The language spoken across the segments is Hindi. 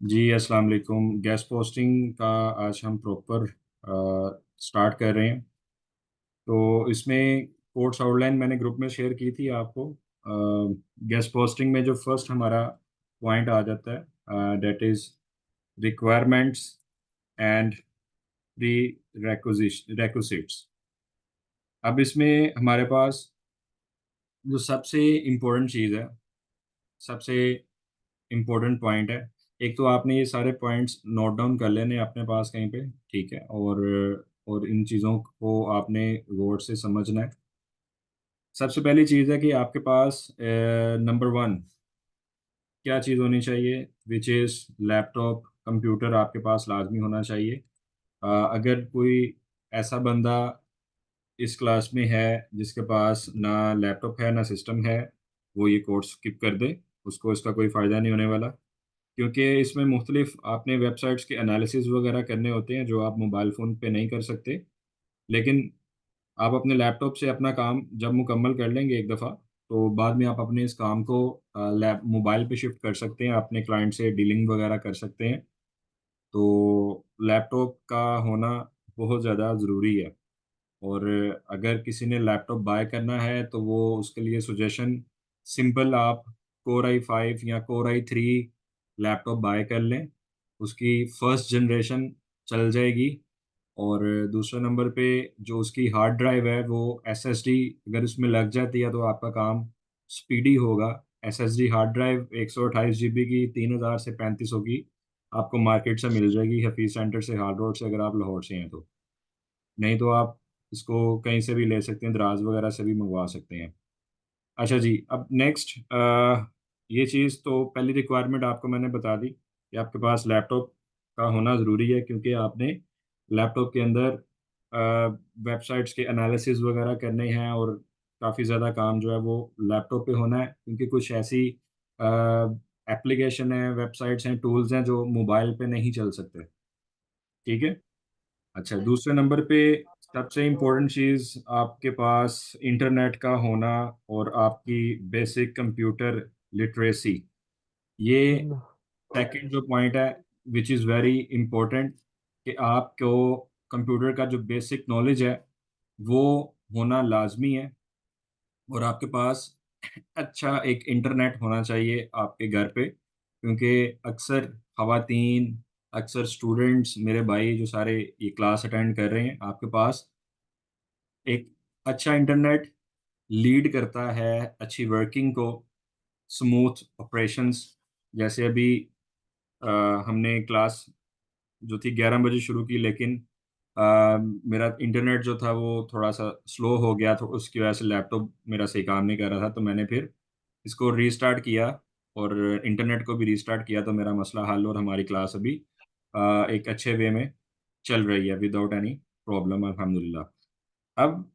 जी अस्सलाम वालेकुम। गेस्ट पोस्टिंग का आज हम प्रॉपर स्टार्ट कर रहे हैं। तो इसमें कोर्स आउटलाइन मैंने ग्रुप में शेयर की थी आपको। गेस्ट पोस्टिंग में जो फर्स्ट हमारा पॉइंट आ जाता है that is requirements and pre requisites. अब इसमें हमारे पास जो सबसे इम्पोर्टेंट चीज़ है, सबसे इम्पोर्टेंट पॉइंट है। एक तो आपने ये सारे पॉइंट्स नोट डाउन कर लेने अपने पास कहीं पे, ठीक है। और इन चीज़ों को आपने गौर से समझना है। सबसे पहली चीज़ है कि आपके पास नंबर वन क्या चीज़ होनी चाहिए, विच इज़ लैपटॉप कंप्यूटर आपके पास लाजमी होना चाहिए। अगर कोई ऐसा बंदा इस क्लास में है जिसके पास ना लैपटॉप है ना सिस्टम है, वो ये कोर्स स्किप कर दे। उसको इसका कोई फ़ायदा नहीं होने वाला, क्योंकि इसमें मुख्तलिफ आपने वेबसाइट्स के एनालिसिस वगैरह करने होते हैं जो आप मोबाइल फ़ोन पे नहीं कर सकते। लेकिन आप अपने लैपटॉप से अपना काम जब मुकम्मल कर लेंगे एक दफ़ा, तो बाद में आप अपने इस काम को लैप मोबाइल पे शिफ्ट कर सकते हैं, अपने क्लाइंट से डीलिंग वगैरह कर सकते हैं। तो लैपटॉप का होना बहुत ज़्यादा ज़रूरी है। और अगर किसी ने लैपटॉप बाय करना है तो वो उसके लिए सजेशन सिंपल, आप कोर आई 5 या कोर आई 3 लैपटॉप बाय कर लें। उसकी फर्स्ट जनरेशन चल जाएगी। और दूसरे नंबर पे जो उसकी हार्ड ड्राइव है वो एसएसडी अगर उसमें लग जाती है तो आपका काम स्पीडी होगा। एसएसडी हार्ड ड्राइव 128 जीबी की 3000 से 3500 की आपको मार्केट से मिल जाएगी, हफीज सेंटर से, हाल रोड से, अगर आप लाहौर से हैं तो। नहीं तो आप इसको कहीं से भी ले सकते हैं, दराज वगैरह से भी मंगवा सकते हैं। अच्छा जी, अब नेक्स्ट ये चीज़ तो पहली रिक्वायरमेंट आपको मैंने बता दी कि आपके पास लैपटॉप का होना ज़रूरी है, क्योंकि आपने लैपटॉप के अंदर वेबसाइट्स के एनालिसिस वगैरह करने हैं। और काफ़ी ज़्यादा काम जो है वो लैपटॉप पे होना है, क्योंकि कुछ ऐसी एप्लीकेशन है, वेबसाइट्स हैं, टूल्स हैं जो मोबाइल पे नहीं चल सकते। ठीक है। अच्छा, दूसरे नंबर पे सबसे इम्पोर्टेंट चीज़ आपके पास इंटरनेट का होना और आपकी बेसिक कंप्यूटर लिटरेसी। ये सेकंड जो पॉइंट है विच इज़ वेरी इम्पोर्टेंट, कि आपको कंप्यूटर का जो बेसिक नॉलेज है वो होना लाजमी है। और आपके पास अच्छा एक इंटरनेट होना चाहिए आपके घर पे, क्योंकि अक्सर ख़वातीन, अक्सर स्टूडेंट्स, मेरे भाई जो सारे ये क्लास अटेंड कर रहे हैं, आपके पास एक अच्छा इंटरनेट लीड करता है अच्छी वर्किंग को, स्मूथ ऑपरेशंस। जैसे अभी अ, हमने क्लास जो थी 11 बजे शुरू की, लेकिन मेरा इंटरनेट जो था वो थोड़ा सा स्लो हो गया, तो उसकी वजह से लैपटॉप मेरा सही काम नहीं कर रहा था। तो मैंने फिर इसको रीस्टार्ट किया और इंटरनेट को भी रीस्टार्ट किया, तो मेरा मसला हल और हमारी क्लास अभी एक अच्छे वे में चल रही है विदाउट एनी प्रॉब्लम, अल्हम्दुलिल्लाह। अब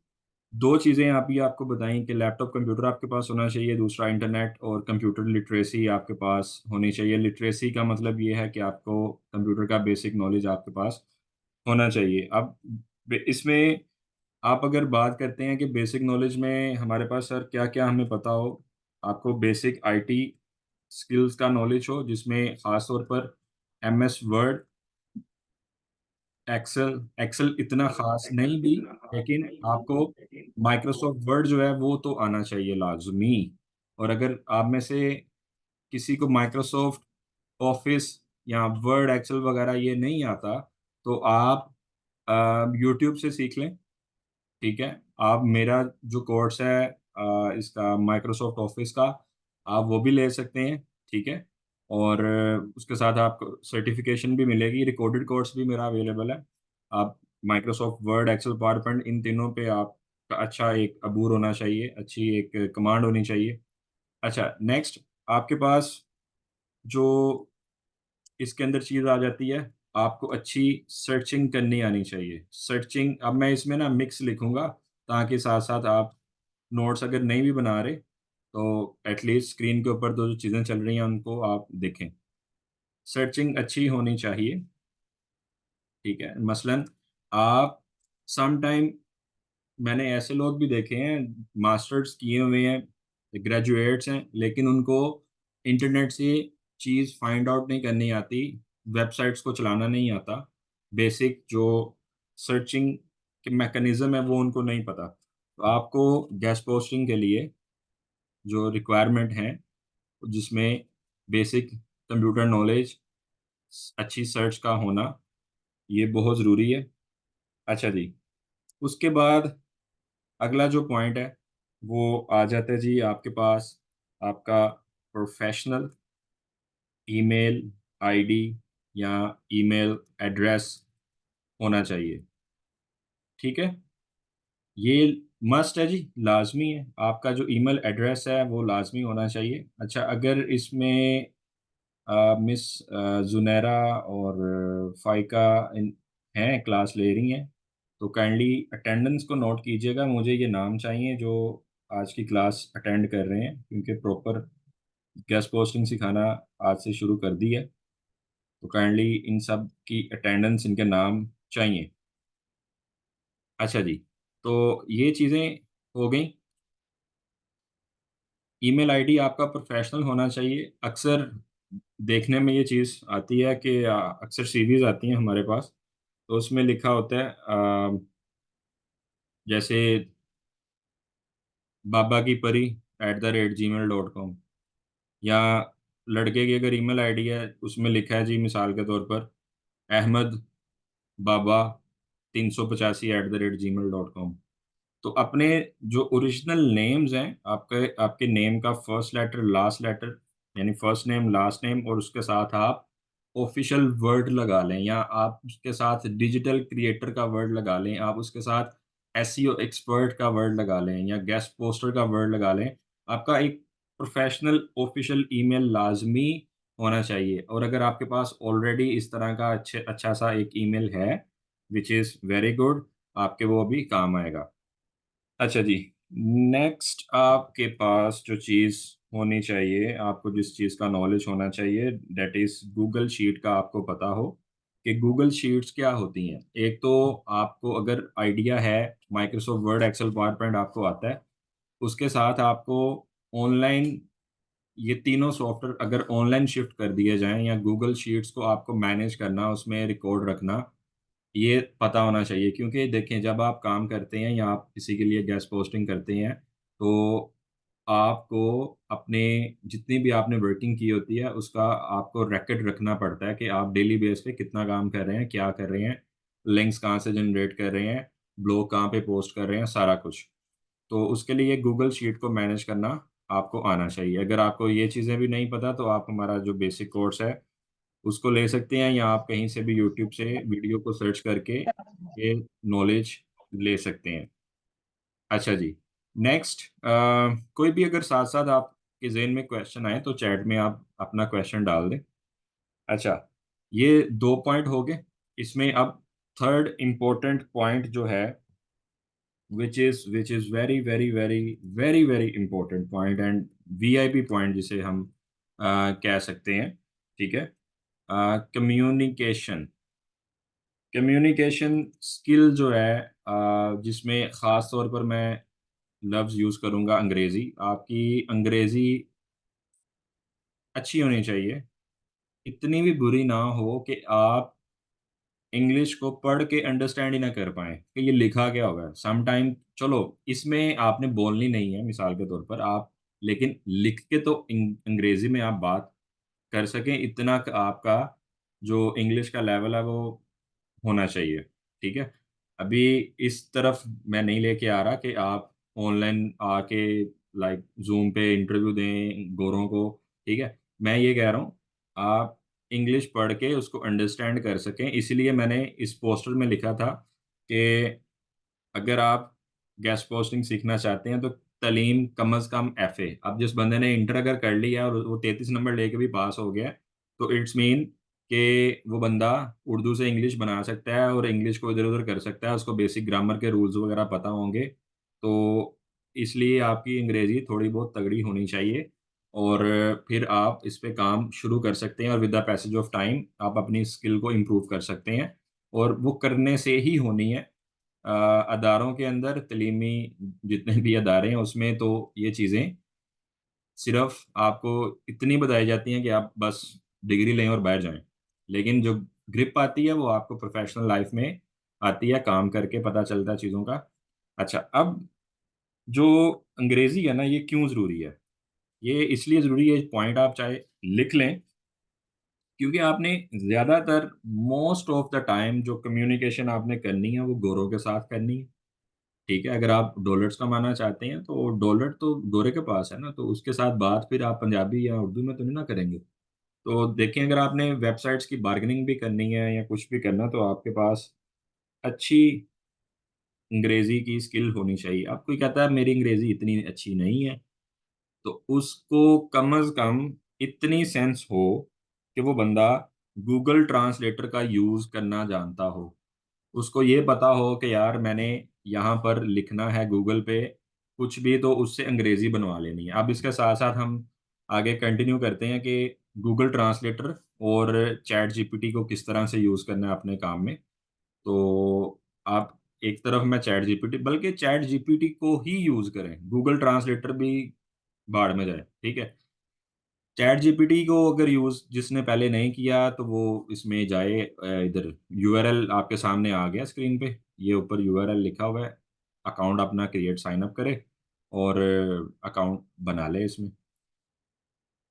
दो चीज़ें अभी आपको बताई कि लैपटॉप कंप्यूटर आपके पास होना चाहिए, दूसरा इंटरनेट और कंप्यूटर लिटरेसी आपके पास होनी चाहिए। लिटरेसी का मतलब ये है कि आपको कंप्यूटर का बेसिक नॉलेज आपके पास होना चाहिए। अब इसमें आप अगर बात करते हैं कि बेसिक नॉलेज में हमारे पास सर क्या-क्या हमें पता हो, आपको बेसिक आईटी स्किल्स का नॉलेज हो, जिसमें ख़ास तौर पर एमएस वर्ड, एक्सेल। एक्सेल इतना ख़ास नहीं भी, लेकिन आपको माइक्रोसॉफ्ट वर्ड जो है वो तो आना चाहिए लाज़मी। और अगर आप में से किसी को माइक्रोसॉफ्ट ऑफ़िस या वर्ड, एक्सेल वग़ैरह ये नहीं आता, तो आप यूट्यूब से सीख लें। ठीक है? आप मेरा जो कोर्स है इसका माइक्रोसॉफ्ट ऑफ़िस का, आप वो भी ले सकते हैं, ठीक है? और उसके साथ आपको सर्टिफ़िकेशन भी मिलेगी, रिकॉर्डेड कोर्स भी मेरा अवेलेबल है। आप Microsoft Word, Excel, PowerPoint इन तीनों पे आपका अच्छा एक अबूर होना चाहिए, अच्छी एक कमांड होनी चाहिए। अच्छा, नेक्स्ट आपके पास जो इसके अंदर चीज़ आ जाती है, आपको अच्छी सर्चिंग करनी आनी चाहिए। सर्चिंग, अब मैं इसमें ना मिक्स लिखूँगा, ताकि साथ-साथ आप नोट्स अगर नहीं भी बना रहे, तो एट लीस्ट स्क्रीन के ऊपर तो जो चीज़ें चल रही हैं, उनको आप देखें। सर्चिंग अच्छी होनी चाहिए, ठीक है? मसलन आप सम टाइम, मैंने ऐसे लोग भी देखे हैं, मास्टर्स किए हुए हैं, ग्रेजुएट्स हैं, लेकिन उनको इंटरनेट से चीज़ फाइंड आउट नहीं करनी आती, वेबसाइट्स को चलाना नहीं आता, बेसिक जो सर्चिंग के मैकेनिज़्म है वो उनको नहीं पता। तो आपको गेस्ट पोस्टिंग के लिए जो रिक्वायरमेंट हैं, जिसमें बेसिक कंप्यूटर नॉलेज, अच्छी सर्च का होना, ये बहुत ज़रूरी है। अच्छा जी, उसके बाद अगला जो पॉइंट है, वो आ जाता है जी आपके पास आपका प्रोफ़ेशनल ईमेल आईडी या ईमेल एड्रेस होना चाहिए, ठीक है? ये मस्ट है जी, लाज़मी है। आपका जो ईमेल एड्रेस है, वो लाज़मी होना चाहिए। अच्छा, अगर इसमें मिस ज़ुनैरा और फ़ाइका इन हैं, क्लास ले रही हैं, तो काइंडली अटेंडेंस को नोट कीजिएगा। मुझे ये नाम चाहिए जो आज की क्लास अटेंड कर रहे हैं, क्योंकि प्रॉपर गेस्ट पोस्टिंग सिखाना आज से शुरू कर दी है। तो काइंडली इन सब की अटेंडेंस, इनके नाम चाहिए। अच्छा जी, तो ये चीज़ें हो गई। ईमेल आईडी आपका प्रोफेशनल होना चाहिए। अक्सर देखने में ये चीज़ आती है कि अक्सर सीवीज़ आती हैं हमारे पास, तो उसमें लिखा होता है जैसे बाबा की परी @gmail.com, या लड़के की अगर ईमेल आईडी है, उसमें लिखा है जी मिसाल के तौर पर अहमद बाबा 385 @gmail.com। तो अपने जो ओरिजिनल नेम्स हैं, आपके आपके नेम का फर्स्ट लेटर लास्ट लेटर, यानी फर्स्ट नेम लास्ट नेम, और उसके साथ आप ऑफिशियल वर्ड लगा लें, या आप उसके साथ डिजिटल क्रिएटर का वर्ड लगा लें, आप उसके साथ एसईओ एक्सपर्ट का वर्ड लगा लें, या गेस्ट पोस्टर का वर्ड लगा लें। आपका एक प्रोफेशनल ऑफिशियल ईमेल लाजमी होना चाहिए। और अगर आपके पास ऑलरेडी इस तरह का अच्छा सा एक ईमेल है, विच इज़ वेरी गुड, आपके वो भी काम आएगा। अच्छा जी, नेक्स्ट आपके पास जो चीज़ होनी चाहिए, आपको जिस चीज़ का नॉलेज होना चाहिए, दैट इज़ गूगल शीट का आपको पता हो कि गूगल शीट्स क्या होती हैं। एक तो आपको अगर आइडिया है, Microsoft Word, Excel, PowerPoint आपको आता है, उसके साथ आपको ऑनलाइन ये तीनों सॉफ्टवेयर अगर ऑनलाइन शिफ्ट कर दिए जाएँ, या गूगल शीट्स को आपको मैनेज करना, उसमें रिकॉर्ड रखना, ये पता होना चाहिए। क्योंकि देखें, जब आप काम करते हैं या आप किसी के लिए गेस्ट पोस्टिंग करते हैं, तो आपको अपने जितनी भी आपने वर्किंग की होती है, उसका आपको रिकॉर्ड रखना पड़ता है कि आप डेली बेस पे कितना काम कर रहे हैं, क्या कर रहे हैं, लिंक्स कहाँ से जनरेट कर रहे हैं, ब्लॉग कहाँ पे पोस्ट कर रहे हैं, सारा कुछ। तो उसके लिए गूगल शीट को मैनेज करना आपको आना चाहिए। अगर आपको ये चीज़ें भी नहीं पता, तो आप हमारा जो बेसिक कोर्स है, उसको ले सकते हैं, या आप कहीं से भी यूट्यूब से वीडियो को सर्च करके ये नॉलेज ले सकते हैं। अच्छा जी, नेक्स्ट कोई भी अगर साथ-साथ आपके ज़हन में क्वेश्चन आए, तो चैट में आप अपना क्वेश्चन डाल दें। अच्छा, ये 2 पॉइंट हो गए। इसमें अब थर्ड इम्पोर्टेंट पॉइंट जो है, which is very, very, very, very, very important point, and VIP point जिसे हम कह सकते हैं, ठीक है? कम्युनिकेशन। कम्युनिकेशन स्किल जो है, जिसमें ख़ास तौर पर मैं लफ्ज़ यूज़ करूँगा अंग्रेज़ी। आपकी अंग्रेज़ी अच्छी होनी चाहिए, इतनी भी बुरी ना हो कि आप इंग्लिश को पढ़ के अंडरस्टैंड ही ना कर पाएँ कि ये लिखा क्या हुआ है। सम टाइम चलो, इसमें आपने बोलनी नहीं है मिसाल के तौर पर आप, लेकिन लिख के तो अंग्रेज़ी में आप बात कर सकें, इतना क आपका जो इंग्लिश का लेवल है वो होना चाहिए, ठीक है? अभी इस तरफ मैं नहीं लेके आ रहा कि आप ऑनलाइन आके लाइक ज़ूम पे इंटरव्यू दें गोरों को, ठीक है? मैं ये कह रहा हूँ, आप इंग्लिश पढ़ के उसको अंडरस्टैंड कर सकें, इसीलिए मैंने इस पोस्टर में लिखा था कि अगर आप गेस्ट पोस्टिंग सीखना चाहते हैं, तो तालीम कम से कम एफए। अब जिस बंदे ने इंटर अगर कर लिया और वो 33 नंबर लेके भी पास हो गया है, तो इट्स मीन कि वो बंदा उर्दू से इंग्लिश बना सकता है और इंग्लिश को इधर-उधर कर सकता है, उसको बेसिक ग्रामर के रूल्स वगैरह पता होंगे। तो इसलिए आपकी अंग्रेज़ी थोड़ी बहुत तगड़ी होनी चाहिए, और फिर आप इस पे काम शुरू कर सकते हैं, और with the passage of time आप अपनी स्किल को इम्प्रूव कर सकते हैं, और वो करने से ही होनी है। अदारों के अंदर, तलीमी जितने भी अदारे हैं, उसमें तो ये चीज़ें सिर्फ आपको इतनी बताई जाती हैं कि आप बस डिग्री लें और बाहर जाएं, लेकिन जो ग्रिप आती है वो आपको प्रोफेशनल लाइफ में आती है, काम करके पता चलता है चीज़ों का। अच्छा, अब जो अंग्रेजी है ना, ये क्यों ज़रूरी है? ये इसलिए ज़रूरी है, पॉइंट आप चाहे लिख लें, क्योंकि आपने ज़्यादातर मोस्ट ऑफ द टाइम जो कम्युनिकेशन आपने करनी है वो गोरों के साथ करनी है। ठीक है, अगर आप डॉलर्स कमाना चाहते हैं तो डॉलर तो गोरे के पास है ना, तो उसके साथ बात फिर आप पंजाबी या उर्दू में तो नहीं ना करेंगे। तो देखें, अगर आपने वेबसाइट्स की बार्गेनिंग भी करनी है या कुछ भी करना, तो आपके पास अच्छी अंग्रेजी की स्किल होनी चाहिए। अब कोई कहता है मेरी अंग्रेजी इतनी अच्छी नहीं है, तो उसको कम से कम इतनी सेंस हो कि वो बंदा गूगल ट्रांसलेटर का यूज करना जानता हो। उसको ये पता हो कि यार मैंने यहाँ पर लिखना है गूगल पे कुछ भी, तो उससे अंग्रेजी बनवा लेनी है। अब इसके साथ साथ हम आगे कंटिन्यू करते हैं कि गूगल ट्रांसलेटर और चैट जीपीटी को किस तरह से यूज करना है अपने काम में। तो आप एक तरफ मैं चैट जीपीटी, बल्कि चैट जीपीटी को ही यूज करें, गूगल ट्रांसलेटर भी भाड़ में जाए, ठीक है। चैट जीपीटी को अगर यूज जिसने पहले नहीं किया तो वो इसमें जाए, इधर यूआरएल आपके सामने आ गया स्क्रीन पे, ये ऊपर यूआरएल लिखा हुआ है, अकाउंट अपना क्रिएट साइन अप करे और अकाउंट बना ले इसमें।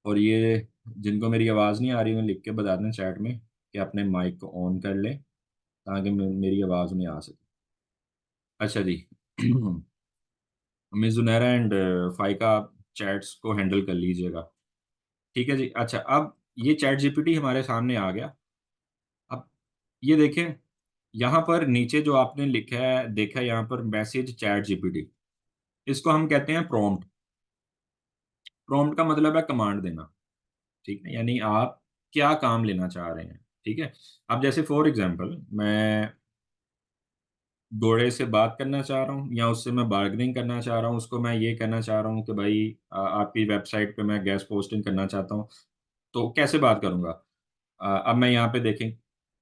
और ये जिनको मेरी आवाज़ नहीं आ रही, मैं लिख के बता दें चैट में कि अपने माइक को ऑन कर ले, ताकि मेरी आवाज़ नहीं आ सके। अच्छा जी। मिस जुनैरा एंड फाइका, आप चैट्स को हैंडल कर लीजिएगा। ठीक है जी। अच्छा, अब ये चैट जीपीटी हमारे सामने आ गया। अब ये देखें, यहाँ पर नीचे जो आपने लिखा है, देखा है यहाँ पर मैसेज चैट जीपीटी, इसको हम कहते हैं प्रॉम्प्ट। प्रॉम्प्ट का मतलब है कमांड देना, ठीक है, यानी आप क्या काम लेना चाह रहे हैं। ठीक है, अब जैसे फॉर एग्जांपल मैं घोड़े से बात करना चाह रहा हूँ या उससे मैं बार्गेनिंग करना चाह रहा हूँ, उसको मैं ये कहना चाह रहा हूँ कि भाई आपकी वेबसाइट पे मैं गेस्ट पोस्टिंग करना चाहता हूँ, तो कैसे बात करूँगा? अब मैं यहाँ पे देखें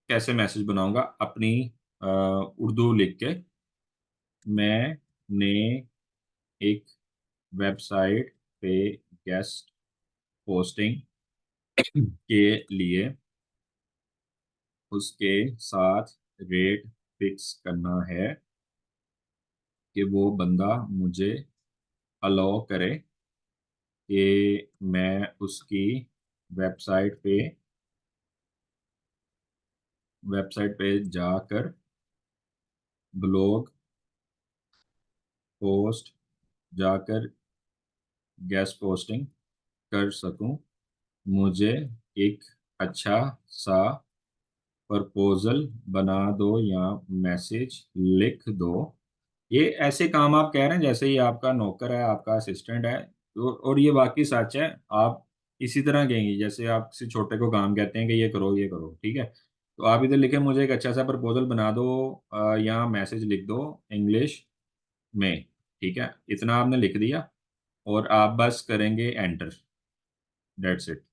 कैसे मैसेज बनाऊंगा, अपनी उर्दू लिख के, मैंने एक वेबसाइट पे गेस्ट पोस्टिंग के लिए उसके साथ रेट फिक्स करना है कि वो बंदा मुझे अलाउ करे कि मैं उसकी वेबसाइट पे वेबसाइट पे जाकर ब्लॉग पोस्ट, जाकर गेस्ट पोस्टिंग कर सकूं। मुझे एक अच्छा सा प्रपोजल बना दो या मैसेज लिख दो। ये ऐसे काम आप कह रहे हैं जैसे ही आपका नौकर है, आपका असिस्टेंट है। तो और ये वाकई सच है, आप इसी तरह कहेंगे जैसे आप किसी छोटे को काम कहते हैं कि ये करो ये करो, ठीक है। तो आप इधर लिखे मुझे एक अच्छा सा प्रपोजल बना दो, या मैसेज लिख दो इंग्लिश में, ठीक है, इतना आपने लिख दिया और आप बस करेंगे एंटर, दैट्स इट।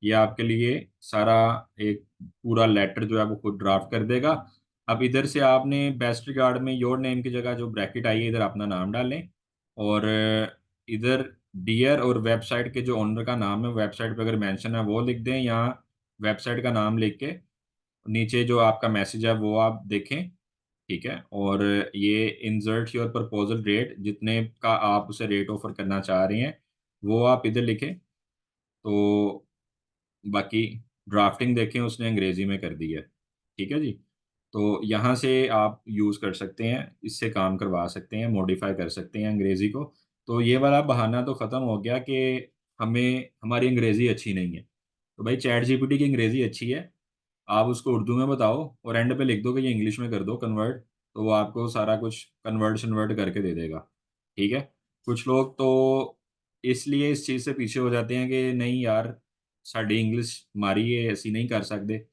ये आपके लिए सारा एक पूरा लेटर जो है वो खुद ड्राफ्ट कर देगा। अब इधर से आपने बेस्ट रिगार्ड में योर नेम की जगह जो ब्रैकेट आई है, इधर अपना नाम डालें, और इधर डियर और वेबसाइट के जो ओनर का नाम है, वेबसाइट पे अगर मेंशन है वो लिख दें, या वेबसाइट का नाम लिख के नीचे जो आपका मैसेज है वो आप देखें, ठीक है। और ये इंसर्ट योर प्रपोजल रेट, जितने का आप उसे रेट ऑफर करना चाह रहे हैं वो आप इधर लिखें। तो बाकी ड्राफ्टिंग देखें उसने अंग्रेजी में कर दी है, ठीक है जी। तो यहाँ से आप यूज़ कर सकते हैं, इससे काम करवा सकते हैं, मॉडिफाई कर सकते हैं अंग्रेजी को। तो ये वाला बहाना तो ख़त्म हो गया कि हमें हमारी अंग्रेजी अच्छी नहीं है। तो भाई चैट जीपीटी की अंग्रेजी अच्छी है, आप उसको उर्दू में बताओ और एंड पे लिख दो कि ये इंग्लिश में कर दो कन्वर्ट, तो वो आपको सारा कुछ कन्वर्ट शन्वर्ट करके दे देगा, ठीक है। कुछ लोग तो इसलिए इस चीज़ से पीछे हो जाते हैं कि नहीं यार, साड़ी इंग्लिश मारी है, ऐसी नहीं कर सकते,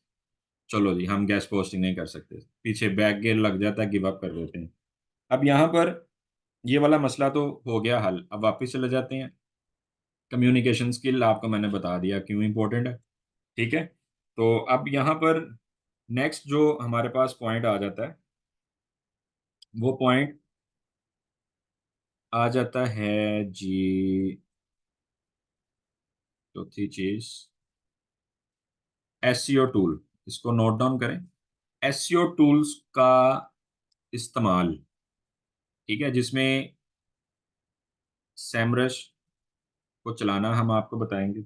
चलो जी हम गैस पोस्टिंग नहीं कर सकते, पीछे बैक गेयर लग जाता है, गिव अप कर देते हैं। अब यहाँ पर ये वाला मसला तो हो गया हल, अब वापस चले जाते हैं। कम्युनिकेशन स्किल आपको मैंने बता दिया क्यों इंपॉर्टेंट है, ठीक है। तो अब यहाँ पर नेक्स्ट जो हमारे पास पॉइंट आ जाता है, वो पॉइंट आ जाता है जी चौथी चीज, एसईओ टूल। इसको नोट डाउन करें। एसईओ टूल्स का इस्तेमाल, ठीक है, जिसमें सैमरश को चलाना हम आपको बताएंगे,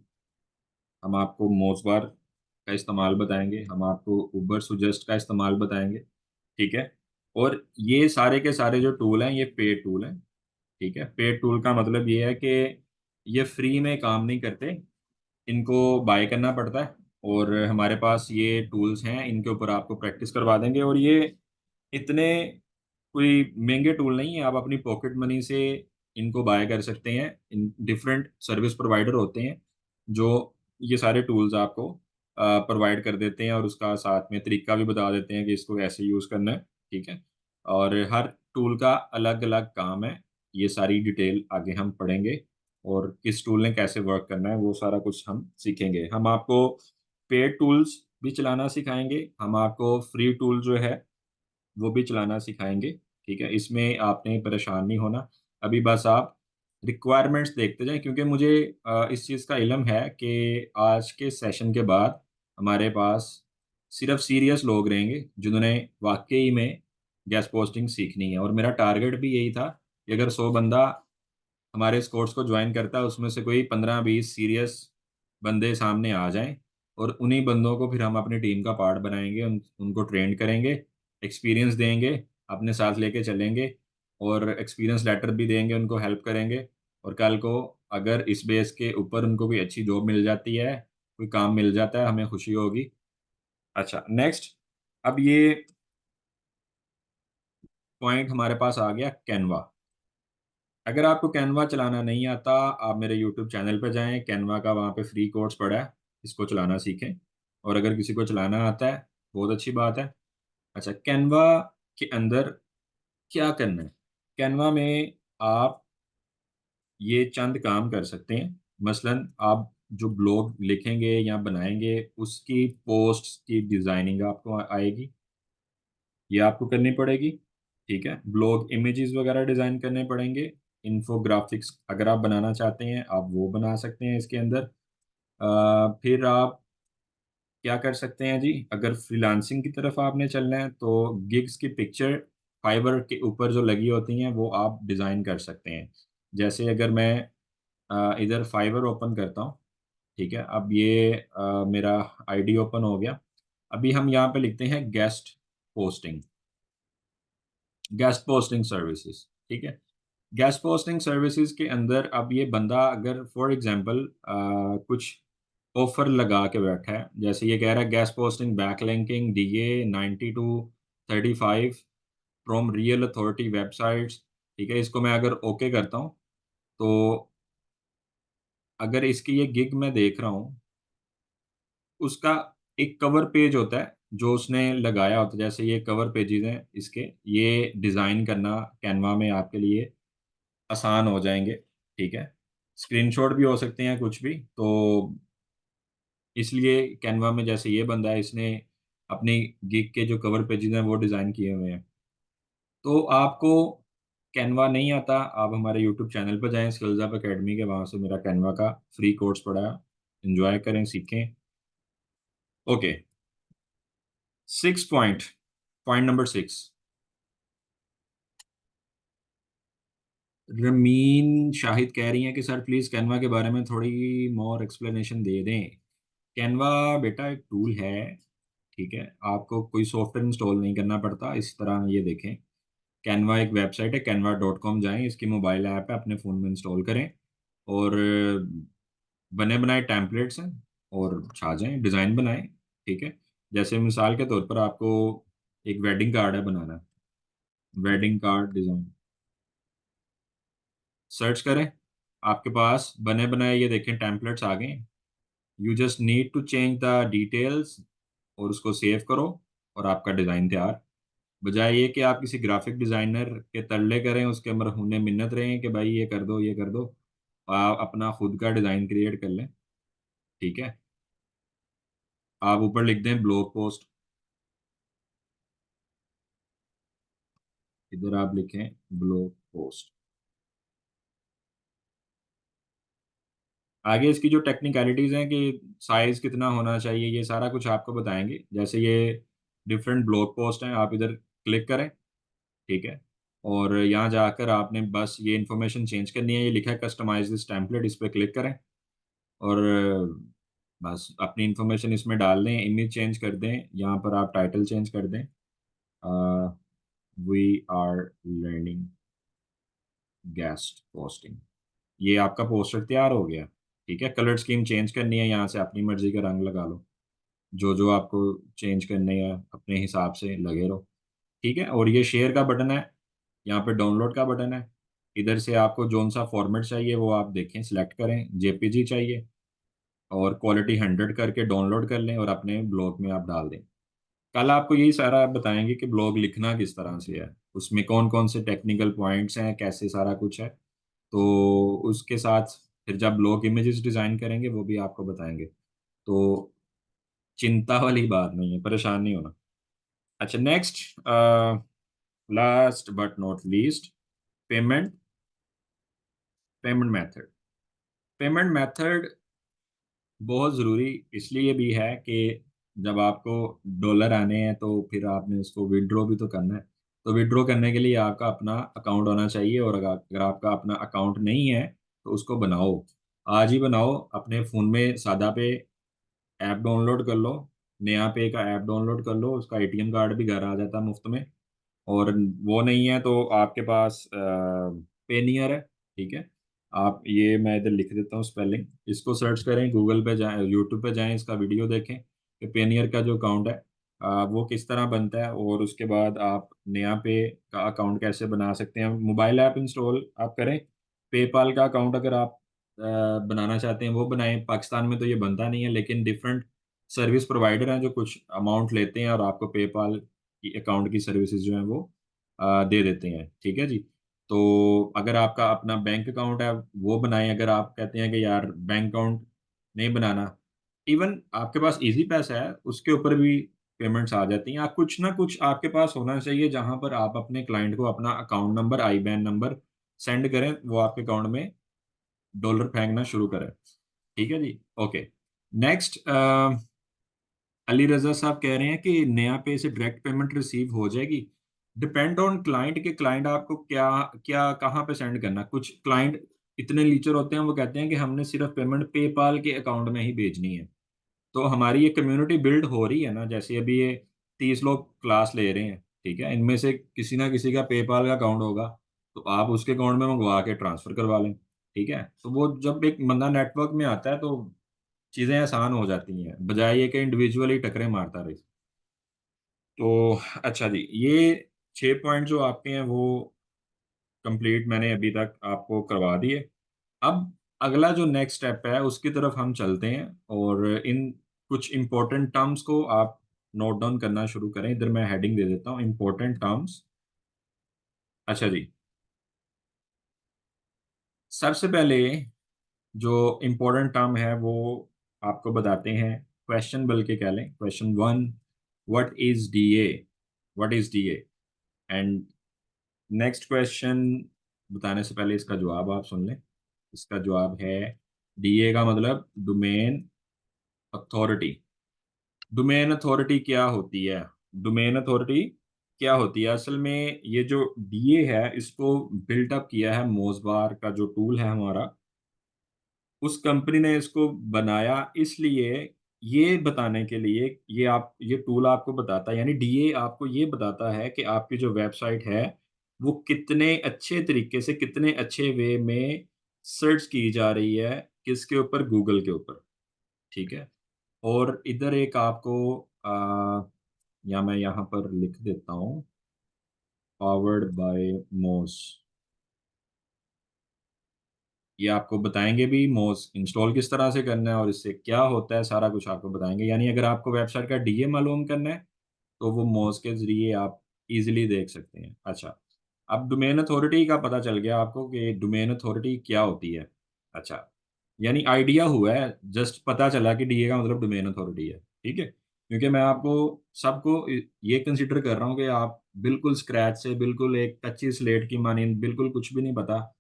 हम आपको मोजबार का इस्तेमाल बताएंगे, हम आपको उबर सुजेस्ट का इस्तेमाल बताएंगे, ठीक है। और ये सारे के सारे जो टूल हैं ये पेड टूल हैं, ठीक है। पेड टूल का मतलब ये है कि ये फ्री में काम नहीं करते, इनको बाय करना पड़ता है। और हमारे पास ये टूल्स हैं, इनके ऊपर आपको प्रैक्टिस करवा देंगे। और ये इतने कोई महंगे टूल नहीं है, आप अपनी पॉकेट मनी से इनको बाय कर सकते हैं। इन डिफरेंट सर्विस प्रोवाइडर होते हैं जो ये सारे टूल्स आपको प्रोवाइड कर देते हैं, और उसका साथ में तरीका भी बता देते हैं कि इसको ऐसे यूज़ करना है, ठीक है। और हर टूल का अलग अलग काम है, ये सारी डिटेल आगे हम पढ़ेंगे। और किस टूल ने कैसे वर्क करना है वो सारा कुछ हम सीखेंगे। हम आपको पेड टूल्स भी चलाना सिखाएंगे, हम आपको फ्री टूल जो है वो भी चलाना सिखाएंगे, ठीक है। इसमें आपने परेशान नहीं होना। अभी बस आप रिक्वायरमेंट्स देखते जाएं, क्योंकि मुझे इस चीज़ का इल्म है कि आज के सेशन के बाद हमारे पास सिर्फ सीरियस लोग रहेंगे जिन्होंने वाकई में गैस पोस्टिंग सीखनी है। और मेरा टारगेट भी यही था कि अगर 100 बंदा हमारे इस कोर्स को ज्वाइन करता है, उसमें से कोई 15-20 सीरियस बंदे सामने आ जाएं, और उन्हीं बंदों को फिर हम अपनी टीम का पार्ट बनाएंगे, उनको ट्रेन करेंगे, एक्सपीरियंस देंगे, अपने साथ लेके चलेंगे, और एक्सपीरियंस लेटर भी देंगे, उनको हेल्प करेंगे। और कल को अगर इस बेस के ऊपर उनको कोई अच्छी जॉब मिल जाती है, कोई काम मिल जाता है, हमें खुशी होगी। अच्छा, नेक्स्ट, अब ये पॉइंट हमारे पास आ गया कैनवा। अगर आपको कैनवा चलाना नहीं आता, आप मेरे यूट्यूब चैनल पर जाएं, कैनवा का वहाँ पे फ्री कोर्स पड़ा है, इसको चलाना सीखें। और अगर किसी को चलाना आता है, बहुत अच्छी बात है। अच्छा, कैनवा के अंदर क्या करना है? कैनवा में आप ये चंद काम कर सकते हैं। मसलन आप जो ब्लॉग लिखेंगे या बनाएंगे, उसकी पोस्ट की डिज़ाइनिंग आपको आएगी, ये आपको करनी पड़ेगी, ठीक है। ब्लॉग इमेजेस वगैरह डिज़ाइन करने पड़ेंगे। इन्फोग्राफिक्स अगर आप बनाना चाहते हैं, आप वो बना सकते हैं इसके अंदर। फिर आप क्या कर सकते हैं जी, अगर फ्रीलांसिंग की तरफ आपने चलना है तो गिग्स की पिक्चर फाइवर के ऊपर जो लगी होती हैं वो आप डिज़ाइन कर सकते हैं। जैसे अगर मैं इधर फाइवर ओपन करता हूँ, ठीक है। अब ये मेरा आईडी ओपन हो गया। अभी हम यहाँ पे लिखते हैं पोस्टिंग गेस्ट पोस्टिंग सर्विसेज, ठीक है। गेस्ट पोस्टिंग सर्विसेज के अंदर अब ये बंदा अगर फॉर एग्जांपल कुछ ऑफर लगा के बैठा है, जैसे ये कह रहा है guest posting backlinking DA 90 to 35 from real authority websites, ठीक है। इसको मैं अगर ओके करता हूँ, तो अगर इसकी ये गिग मैं देख रहा हूँ, उसका एक कवर पेज होता है जो उसने लगाया होता है। जैसे ये कवर पेजेस हैं इसके, ये डिज़ाइन करना कैनवा में आपके लिए आसान हो जाएंगे, ठीक है। स्क्रीनशॉट भी हो सकते हैं कुछ भी, तो इसलिए कैनवा में जैसे ये बंदा है, इसने अपनी गिग के जो कवर पेजेस हैं वो डिज़ाइन किए हुए हैं। तो आपको कैनवा नहीं आता, आप हमारे यूट्यूब चैनल पर जाएं, स्किल्स अप अकेडमी के, वहाँ से मेरा कैनवा का फ्री कोर्स पड़ा है, एंजॉय करें, सीखें। Okay, six point, point number 6। Ramen Shahid कह रही हैं कि सर प्लीज़ कैनवा के बारे में थोड़ी मोर एक्सप्लेनेशन दे दें। कैनवा बेटा एक टूल है, ठीक है। आपको कोई सॉफ्टवेयर इंस्टॉल नहीं करना पड़ता। इस तरह ये देखें, कैनवा एक वेबसाइट है, canva.com जाएं, इसकी मोबाइल ऐप है, अपने फ़ोन में इंस्टॉल करें, और बने बनाए टेम्पलेट्स हैं, और छा जाएं, डिज़ाइन बनाएं, ठीक है। जैसे मिसाल के तौर पर आपको एक वेडिंग कार्ड है बनाना, वेडिंग कार्ड डिज़ाइन सर्च करें, आपके पास बने बनाए ये देखें टेम्पलेट्स आ गए। You just need to change the details, और उसको सेव करो, और आपका डिज़ाइन तैयार। बजाय ये कि आप किसी ग्राफिक डिज़ाइनर के तरले करें, उसके मरहूने मिन्नत रहें कि भाई ये कर दो, ये कर दो, आप अपना खुद का डिज़ाइन क्रिएट कर लें, ठीक है। आप ऊपर लिख दें ब्लॉग पोस्ट, इधर आप लिखें ब्लॉग पोस्ट, आगे इसकी जो टेक्निकलिटीज़ हैं कि साइज़ कितना होना चाहिए, ये सारा कुछ आपको बताएंगे। जैसे ये डिफरेंट ब्लॉग पोस्ट हैं, आप इधर क्लिक करें, ठीक है। और यहाँ जाकर आपने बस ये इन्फॉर्मेशन चेंज करनी है, ये लिखा है कस्टमाइज दिस टेम्पलेट, इस पर क्लिक करें और बस अपनी इन्फॉर्मेशन इसमें डाल दें, इमेज चेंज कर दें, यहाँ पर आप टाइटल चेंज कर दें, we are learning guest posting. ये आपका पोस्टर तैयार हो गया, ठीक है। कलर स्कीम चेंज करनी है, यहाँ से अपनी मर्जी का रंग लगा लो, जो जो आपको चेंज करने हैं अपने हिसाब से लगे रहो, ठीक है। और ये शेयर का बटन है, यहाँ पे डाउनलोड का बटन है। इधर से आपको जोन सा फॉर्मेट चाहिए वो आप देखें, सिलेक्ट करें, जेपीजी चाहिए और क्वालिटी 100 करके डाउनलोड कर लें और अपने ब्लॉग में आप डाल दें। कल आपको यही सारा आप बताएंगे कि ब्लॉग लिखना किस तरह से है, उसमें कौन कौन से टेक्निकल पॉइंट्स हैं, कैसे सारा कुछ है। तो उसके साथ फिर जब ब्लॉग इमेजेस डिज़ाइन करेंगे वो भी आपको बताएंगे। तो चिंता वाली बात नहीं है, परेशान नहीं होना। अच्छा, next, last but not least, payment payment method. Payment method बहुत ज़रूरी इसलिए भी है कि जब आपको डॉलर आने हैं तो फिर आपने उसको विड्रॉ भी तो करना है। तो विड्रॉ करने के लिए आपका अपना अकाउंट होना चाहिए, और अगर आपका अपना अकाउंट नहीं है तो उसको बनाओ, आज ही बनाओ। अपने फ़ोन में सादा पे ऐप डाउनलोड कर लो, नया पे का ऐप डाउनलोड कर लो, उसका एटीएम कार्ड भी घर आ जाता है मुफ्त में। और वो नहीं है तो आपके पास पेनियर है, ठीक है। आप ये मैं इधर लिख देता हूँ स्पेलिंग, इसको सर्च करें, गूगल पे जाएं, यूट्यूब पे जाएं, इसका वीडियो देखें कि पेनियर का जो अकाउंट है वो किस तरह बनता है, और उसके बाद आप नया पे का अकाउंट कैसे बना सकते हैं। मोबाइल ऐप इंस्टॉल आप करें, पेपाल का अकाउंट अगर आप बनाना चाहते हैं वो बनाएं। पाकिस्तान में तो ये बनता नहीं है, लेकिन डिफरेंट सर्विस प्रोवाइडर हैं जो कुछ अमाउंट लेते हैं और आपको पेपाल की अकाउंट की सर्विसेज जो हैं वो दे देते हैं, ठीक है जी। तो अगर आपका अपना बैंक अकाउंट है वो बनाएं। अगर आप कहते हैं कि यार बैंक अकाउंट नहीं बनाना, इवन आपके पास इजी पैसा है उसके ऊपर भी पेमेंट्स आ जाती हैं। आप कुछ ना कुछ आपके पास होना चाहिए जहां पर आप अपने क्लाइंट को अपना अकाउंट नंबर, आईबैन नंबर सेंड करें, वो आपके अकाउंट में डॉलर फेंकना शुरू करें, ठीक है जी। ओके, नेक्स्ट, अली रजा साहब कह रहे हैं कि नया पे से डायरेक्ट पेमेंट रिसीव हो जाएगी। डिपेंड ऑन क्लाइंट, के क्लाइंट आपको क्या क्या कहाँ पे सेंड करना। कुछ क्लाइंट इतने लीचर होते हैं, वो कहते हैं कि हमने सिर्फ पेमेंट पेपाल के अकाउंट में ही भेजनी है। तो हमारी ये कम्युनिटी बिल्ड हो रही है ना, जैसे अभी ये 30 लोग क्लास ले रहे हैं, ठीक है, इनमें से किसी ना किसी का पेपाल का अकाउंट होगा, तो आप उसके अकाउंट में मंगवा के ट्रांसफर करवा लें, ठीक है। तो वो जब एक बंदा नेटवर्क में आता है तो चीज़ें आसान हो जाती हैं, बजाय ये कि इंडिविजुअली टकरे मारता रहे। तो अच्छा जी, ये 6 पॉइंट जो आपके हैं वो कंप्लीट मैंने अभी तक आपको करवा दिए। अब अगला जो नेक्स्ट स्टेप है उसकी तरफ हम चलते हैं, और इन कुछ इंपॉर्टेंट टर्म्स को आप नोट डाउन करना शुरू करें। इधर मैं हेडिंग दे देता हूँ, इंपॉर्टेंट टर्म्स। अच्छा जी, सबसे पहले जो इम्पोर्टेंट टर्म है वो आपको बताते हैं, क्वेश्चन बल्कि कह लें, question 1, what is DA, what is DA. And next question बताने से पहले इसका जवाब आप सुन लें। इसका जवाब है, डीए का मतलब डोमेन अथॉरिटी। डोमेन अथॉरिटी क्या होती है? डोमेन अथॉरिटी क्या होती है असल में, ये जो डीए है इसको बिल्टअप किया है मोजबार का जो टूल है हमारा, उस कंपनी ने इसको बनाया इसलिए, ये बताने के लिए, ये टूल आपको बताता है, यानी डीए आपको ये बताता है कि आपकी जो वेबसाइट है वो कितने अच्छे तरीके से, कितने अच्छे वे में सर्च की जा रही है, किसके ऊपर, गूगल के ऊपर, ठीक है। और इधर एक आपको या मैं यहाँ पर लिख देता हूँ, पावर्ड बाय मोज, ये आपको बताएंगे भी मोज इंस्टॉल किस तरह से करना है और इससे क्या होता है, सारा कुछ आपको बताएंगे। यानी अगर आपको वेबसाइट का डीए मालूम करना है तो वो मोज के जरिए आप इजीली देख सकते हैं। अच्छा, अब डोमेन अथॉरिटी का पता चल गया आपको कि डोमेन अथॉरिटी क्या होती है। अच्छा, यानी आइडिया हुआ है, जस्ट पता चला कि डीए का मतलब डोमेन अथॉरिटी है, ठीक है। क्योंकि मैं आपको सबको ये कंसिडर कर रहा हूँ कि आप बिल्कुल स्क्रैच से, बिल्कुल एक कच्ची स्लेट की मानी, बिल्कुल कुछ भी नहीं पता,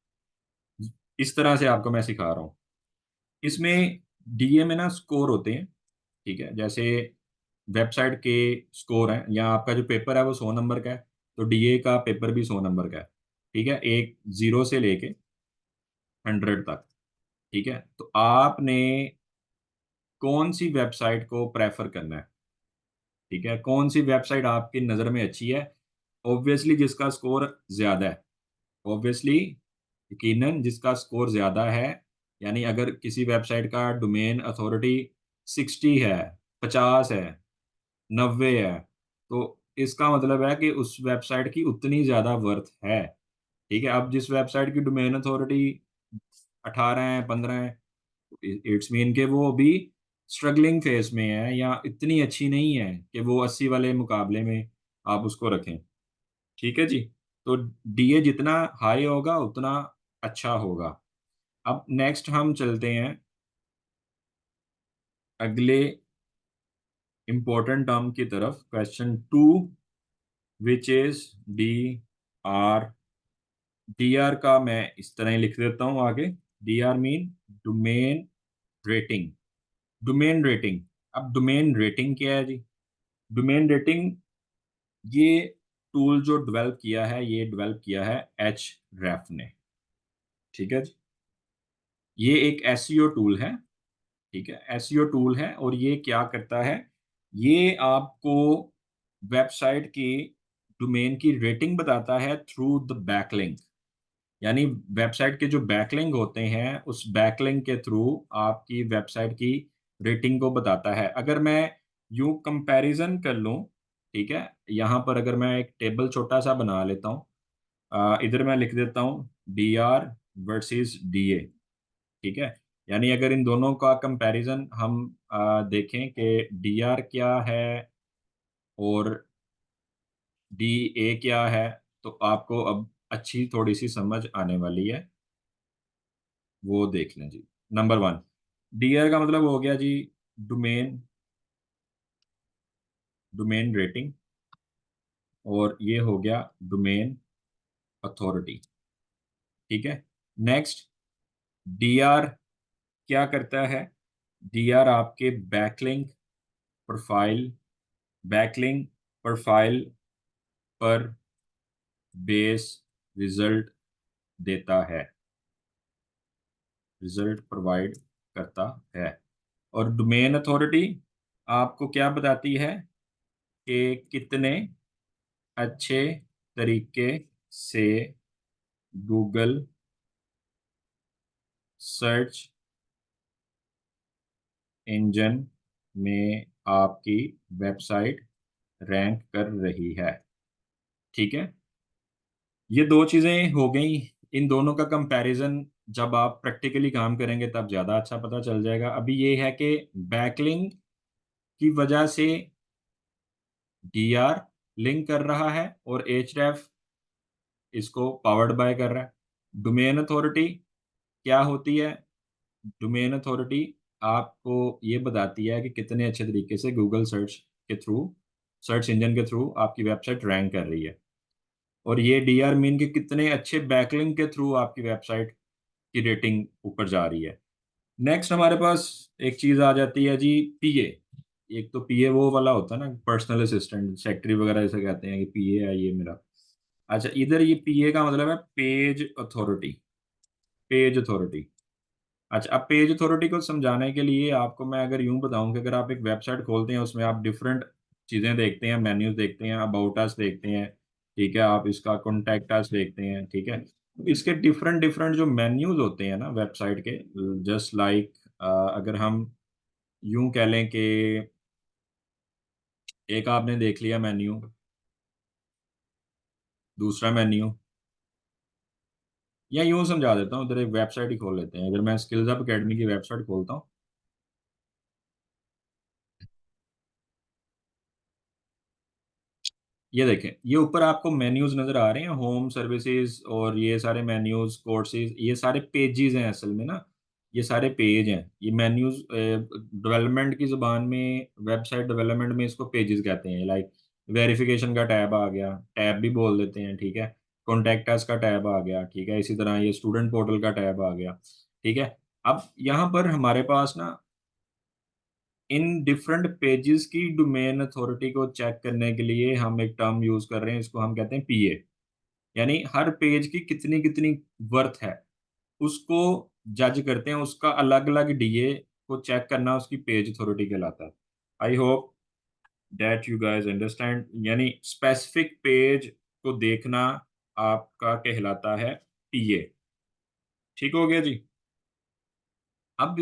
इस तरह से आपको मैं सिखा रहा हूँ। इसमें डीए में ना स्कोर होते हैं, ठीक है। जैसे वेबसाइट के स्कोर हैं, या आपका जो पेपर है वो 100 नंबर का है, तो डीए का पेपर भी 100 नंबर का है, ठीक है, एक 0 से लेके 100 तक। ठीक है, तो आपने कौन सी वेबसाइट को प्रेफर करना है, ठीक है, कौन सी वेबसाइट आपकी नज़र में अच्छी है। ऑब्वियसली जिसका स्कोर ज़्यादा है, ऑब्वियसली, यकीनन जिसका स्कोर ज़्यादा है, यानी अगर किसी वेबसाइट का डोमेन अथॉरिटी 60 है, 50 है, 90 है, तो इसका मतलब है कि उस वेबसाइट की उतनी ज़्यादा वर्थ है। ठीक है, अब जिस वेबसाइट की डोमेन अथॉरिटी 18 है, 15 है, इट्स मीन के वो अभी स्ट्रगलिंग फेज में है, या इतनी अच्छी नहीं है कि वो 80 वाले मुकाबले में आप उसको रखें। ठीक है जी। तो डीए जितना हाई होगा उतना अच्छा होगा। अब नेक्स्ट हम चलते हैं अगले इंपॉर्टेंट टर्म की तरफ, question 2, which is D R. D R का मैं इस तरह ही लिख देता हूं आगे। D R mean domain rating. Domain rating. अब डोमेन रेटिंग क्या है जी? डोमेन रेटिंग, ये टूल जो डेवलप किया है, ये डेवलप किया है एच रेफ ने। ठीक है जी। ये एक एसईओ टूल है, ठीक है, एसईओ टूल है, और ये क्या करता है, ये आपको वेबसाइट की डोमेन की रेटिंग बताता है थ्रू द बैकलिंक। यानी वेबसाइट के जो बैकलिंक होते हैं, उस बैकलिंक के थ्रू आपकी वेबसाइट की रेटिंग को बताता है। अगर मैं यूं कंपैरिजन कर लूं, ठीक है, यहाँ पर अगर मैं एक टेबल छोटा सा बना लेता हूँ, इधर मैं लिख देता हूँ D R versus D A. ठीक है, यानी अगर इन दोनों का कंपैरिजन हम देखें कि डी आर क्या है और डी ए क्या है, तो आपको अब अच्छी थोड़ी सी समझ आने वाली है। वो देख लें जी। नंबर 1, डीआर का मतलब हो गया जी डोमेन, डोमेन रेटिंग, और ये हो गया डोमेन अथॉरिटी। ठीक है। नेक्स्ट, डीआर क्या करता है? डीआर आपके बैकलिंक प्रोफाइल, बैकलिंक प्रोफाइल पर बेस रिजल्ट देता है, रिजल्ट प्रोवाइड करता है। और डोमेन अथॉरिटी आपको क्या बताती है कि कितने अच्छे तरीके से गूगल सर्च इंजन में आपकी वेबसाइट रैंक कर रही है। ठीक है, ये दो चीज़ें हो गई। इन दोनों का कंपैरिजन जब आप प्रैक्टिकली काम करेंगे तब ज़्यादा अच्छा पता चल जाएगा। अभी ये है कि बैकलिंक की वजह से डीआर लिंक कर रहा है और एचरेफ इसको पावर्ड बाय कर रहा है। डोमेन अथॉरिटी क्या होती है? डोमेन अथॉरिटी आपको ये बताती है कि कितने अच्छे तरीके से गूगल सर्च के थ्रू, सर्च इंजन के थ्रू आपकी वेबसाइट रैंक कर रही है। और ये डी आर मीन के कितने अच्छे बैकलिंक के थ्रू आपकी वेबसाइट की रेटिंग ऊपर जा रही है। नेक्स्ट हमारे पास एक चीज़ आ जाती है जी, पीए। एक तो पीए वो वाला होता है ना, पर्सनल असिस्टेंट, सेक्रेटरी वगैरह ऐसे कहते हैं कि पीए है ये मेरा। अच्छा, इधर ये पीए का मतलब है पेज अथॉरिटी, पेज अथॉरिटी। अच्छा, अब पेज अथॉरिटी को समझाने के लिए आपको मैं अगर यूं बताऊं कि अगर आप एक वेबसाइट खोलते हैं, उसमें आप डिफरेंट चीज़ें देखते हैं, मेन्यूज देखते हैं, अबाउट अस देखते हैं, ठीक है, आप इसका कॉन्टैक्ट अस देखते हैं, ठीक है, तो इसके डिफरेंट डिफरेंट जो मेन्यूज होते हैं ना वेबसाइट के, जस्ट लाइक, अगर हम यूं कह लें कि एक आपने देख लिया मेन्यू, दूसरा मेन्यू, या यूं समझा देता हूँ, इधर एक वेबसाइट ही खोल लेते हैं। अगर मैं स्किल्स अप अकेडमी की वेबसाइट खोलता हूँ, ये देखें, ये ऊपर आपको मेन्यूज नजर आ रहे हैं, होम सर्विसेज, और ये सारे मेन्यूज, कोर्सेज, ये सारे पेजेस हैं असल में ना, ये सारे पेज हैं। ये मेन्यूज डेवलपमेंट की जुबान में, वेबसाइट डेवलपमेंट में इसको पेजेस कहते हैं। लाइक वेरिफिकेशन का टैब आ गया, टैब भी बोल देते हैं, ठीक है, कॉन्टैक्ट अस का टैब आ गया, ठीक है, इसी तरह ये स्टूडेंट पोर्टल का टैब आ गया। ठीक है, अब यहाँ पर हमारे पास ना इन डिफरेंट पेजेस की डोमेन अथॉरिटी को चेक करने के लिए हम एक टर्म यूज कर रहे हैं, इसको हम कहते हैं पीए। यानी हर पेज की कितनी कितनी वर्थ है उसको जज करते हैं, उसका अलग अलग डीए को चेक करना उसकी पेज अथॉरिटी कहलाता है। I hope that you guys understand. यानी स्पेसिफिक पेज को देखना आपका कहलाता है पीए। ठीक हो गया जी। अब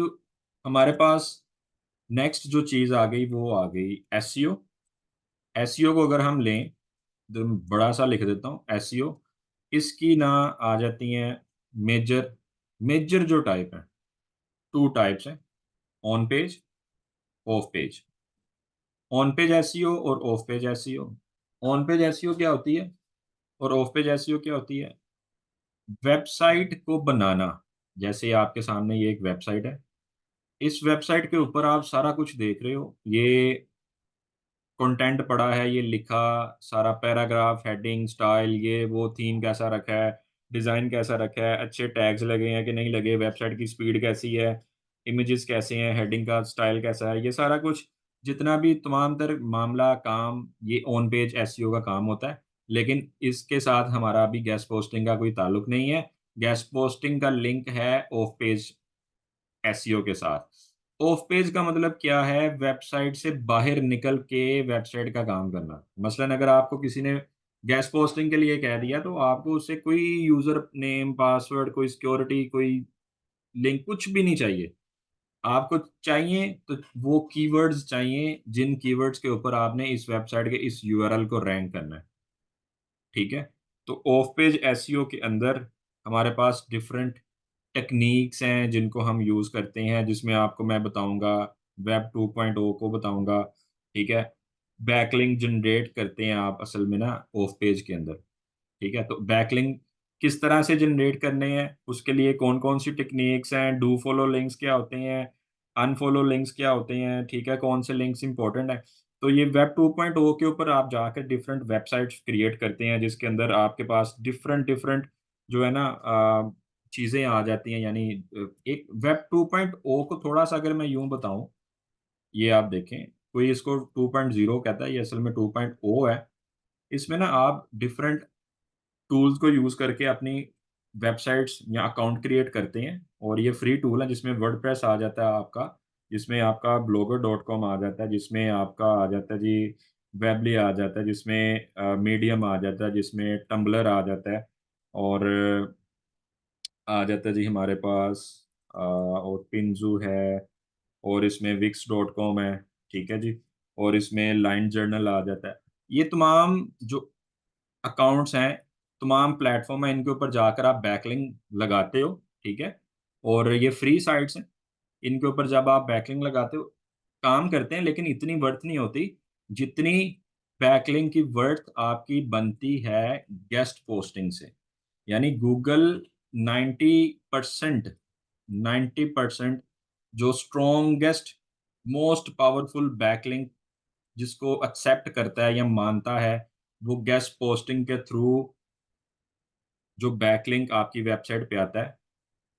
हमारे पास नेक्स्ट जो चीज आ गई वो आ गई एसईओ। एसईओ को अगर हम लें तो बड़ा सा लिख देता हूँ एसईओ। इसकी ना आ जाती हैं मेजर मेजर जो टाइप है, टू टाइप्स हैं, on page, off page. On page SEO और off page SEO. On page SEO क्या होती है और ऑफ पेज एसईओ क्या होती है? वेबसाइट को बनाना। जैसे आपके सामने ये एक वेबसाइट है, इस वेबसाइट के ऊपर आप सारा कुछ देख रहे हो, ये कंटेंट पड़ा है, ये लिखा सारा पैराग्राफ, हेडिंग, स्टाइल, ये वो, थीम कैसा रखा है, डिज़ाइन कैसा रखा है, अच्छे टैग्स लगे हैं कि नहीं लगे, वेबसाइट की स्पीड कैसी है, इमेजेस कैसे हैं, हेडिंग का स्टाइल कैसा है, ये सारा कुछ जितना भी तमाम तर मामला काम, ये ऑन पेज एसईओ का काम होता है। लेकिन इसके साथ हमारा अभी गेस्ट पोस्टिंग का कोई ताल्लुक नहीं है। गेस्ट पोस्टिंग का लिंक है ऑफ पेज एसईओ के साथ। ऑफ पेज का मतलब क्या है? वेबसाइट से बाहर निकल के वेबसाइट का काम करना। मसलन अगर आपको किसी ने गेस्ट पोस्टिंग के लिए कह दिया तो आपको उससे कोई यूजर नेम, पासवर्ड, कोई सिक्योरिटी, कोई लिंक, कुछ भी नहीं चाहिए। आपको चाहिए तो वो कीवर्ड्स चाहिए जिन कीवर्ड्स के ऊपर आपने इस वेबसाइट के इस यूआरएल को रैंक करना है। ठीक है। तो ऑफ पेज एसईओ के अंदर हमारे पास डिफरेंट टेक्निक्स हैं जिनको हम यूज़ करते हैं, जिसमें आपको मैं बताऊंगा, वेब 2.0 को बताऊंगा। ठीक है। बैकलिंक जनरेट करते हैं आप असल में ना ऑफ पेज के अंदर। ठीक है। तो बैकलिंक किस तरह से जनरेट करने हैं, उसके लिए कौन कौन सी टेक्निक्स हैं, डू फॉलो लिंक्स क्या होते हैं, अनफॉलो लिंक्स क्या होते हैं, ठीक है, कौन से लिंक्स इंपॉर्टेंट है। तो ये वेब 2.0 के ऊपर आप जाकर डिफरेंट वेबसाइट्स क्रिएट करते हैं जिसके अंदर आपके पास डिफरेंट डिफरेंट जो है ना चीज़ें आ जाती हैं। यानी एक वेब 2.0 को थोड़ा सा अगर मैं यूं बताऊं, ये आप देखें, कोई इसको 2.0 कहता है, ये असल में 2.0 है। इसमें ना आप डिफरेंट टूल्स को यूज़ करके अपनी वेबसाइट्स या अकाउंट क्रिएट करते हैं। और ये फ्री टूल है जिसमें वर्डप्रेस आ जाता है आपका, जिसमें आपका blogger.com आ जाता है, जिसमें आपका आ जाता है जी वेबली आ जाता है, जिसमें मीडियम आ जाता है, जिसमें टम्बलर आ जाता है, और आ जाता है जी हमारे पास और पिंजू है, और इसमें wix.com है। ठीक है जी। और इसमें लाइन जर्नल आ जाता है। ये तमाम जो अकाउंट्स हैं, तमाम प्लेटफॉर्म हैं, इनके ऊपर जाकर आप बैकलिंक लगाते हो। ठीक है। और ये फ्री साइट्स हैं, इनके ऊपर जब आप बैकलिंक लगाते हो काम करते हैं, लेकिन इतनी वर्थ नहीं होती जितनी बैकलिंक की वर्थ आपकी बनती है गेस्ट पोस्टिंग से। यानी गूगल 90% 90% जो स्ट्रॉन्गेस्ट मोस्ट पावरफुल बैकलिंक जिसको एक्सेप्ट करता है या मानता है, वो गेस्ट पोस्टिंग के थ्रू जो बैकलिंक आपकी वेबसाइट पे आता है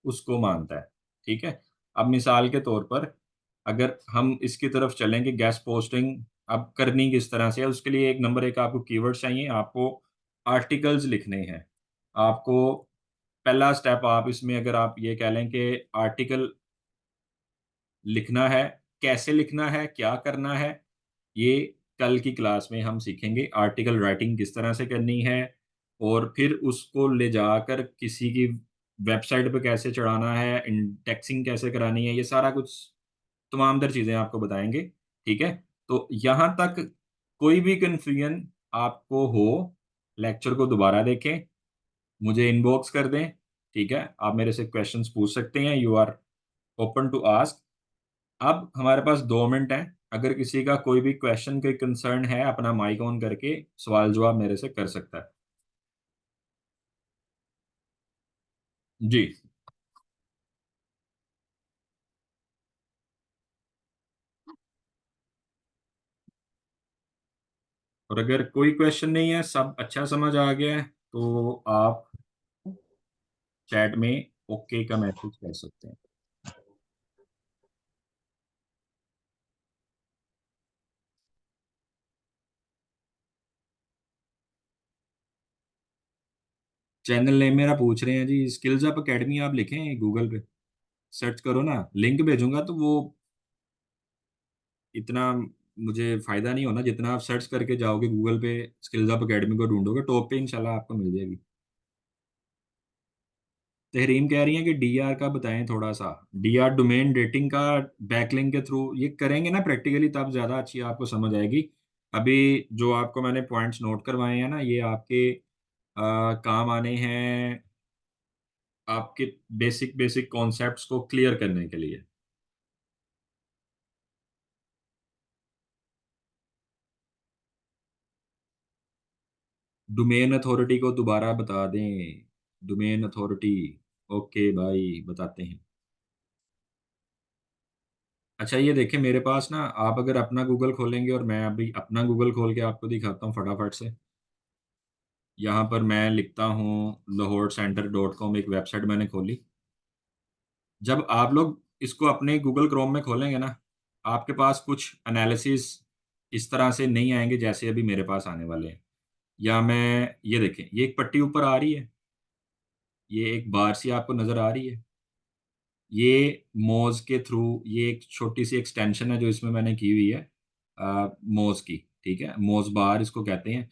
उसको मानता है। ठीक है। अब मिसाल के तौर पर अगर हम इसकी तरफ चलें कि गेस्ट पोस्टिंग अब करनी किस तरह से है, उसके लिए एक नंबर एक आपको कीवर्ड चाहिए, आपको आर्टिकल्स लिखने हैं। आपको पहला स्टेप आप इसमें अगर आप ये कह लें कि आर्टिकल लिखना है, कैसे लिखना है, क्या करना है, ये कल की क्लास में हम सीखेंगे। आर्टिकल राइटिंग किस तरह से करनी है, और फिर उसको ले जाकर किसी की वेबसाइट पे कैसे चढ़ाना है, इंडेक्सिंग कैसे करानी है, ये सारा कुछ तमाम तर चीज़ें आपको बताएंगे। ठीक है। तो यहाँ तक कोई भी कन्फ्यूजन आपको हो, लेक्चर को दोबारा देखें, मुझे इनबॉक्स कर दें। ठीक है। आप मेरे से क्वेश्चंस पूछ सकते हैं, you are open to ask. अब हमारे पास 2 मिनट हैं, अगर किसी का कोई भी क्वेश्चन, कोई कंसर्न है, अपना माइक ऑन करके सवाल जवाब मेरे से कर सकता है। जी। और अगर कोई क्वेश्चन नहीं है, सब अच्छा समझ आ गया है, तो आप चैट में ओके का मैसेज कर सकते हैं। चैनल नेम मेरा पूछ रहे हैं जी, स्किल्स अप एकेडमी आप लिखें गूगल पे, सर्च करो ना, लिंक भेजूंगा तो वो इतना मुझे फायदा नहीं होना जितना आप सर्च करके जाओगे गूगल पे, स्किल्स अप एकेडमी को ढूंढोगे टॉप पे इंशाल्लाह आपको मिल जाएगी। तहरीम कह रही है कि डीआर का बताएं थोड़ा सा। डीआर डोमेन रेटिंग का बैकलिंक के थ्रू ये करेंगे ना प्रैक्टिकली, तब ज़्यादा अच्छी आपको समझ आएगी। अभी जो आपको मैंने पॉइंट्स नोट करवाए हैं ना, ये आपके काम आने हैं, आपके बेसिक बेसिक कॉन्सेप्ट्स को क्लियर करने के लिए। डोमेन अथॉरिटी को दोबारा बता दें। Domain authority. ओके भाई, बताते हैं। अच्छा ये देखें मेरे पास ना, आप अगर अपना गूगल खोलेंगे और मैं अभी अपना गूगल खोल के आपको दिखाता हूँ फटाफट से। यहाँ पर मैं लिखता हूँ lahore center.com, एक वेबसाइट मैंने खोली। जब आप लोग इसको अपने गूगल क्रोम में खोलेंगे ना, आपके पास कुछ एनालिसिस इस तरह से नहीं आएंगे जैसे अभी मेरे पास आने वाले हैं। या मैं ये देखें, ये एक पट्टी ऊपर आ रही है, ये एक बार सी आपको नजर आ रही है। ये मोज के थ्रू, ये एक छोटी सी एक्सटेंशन है जो इसमें मैंने की हुई है मोज की। ठीक है, मोज बार इसको कहते हैं।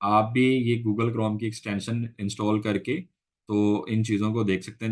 आप भी ये गूगल क्रोम की एक्सटेंशन इंस्टॉल करके तो इन चीज़ों को देख सकते हैं।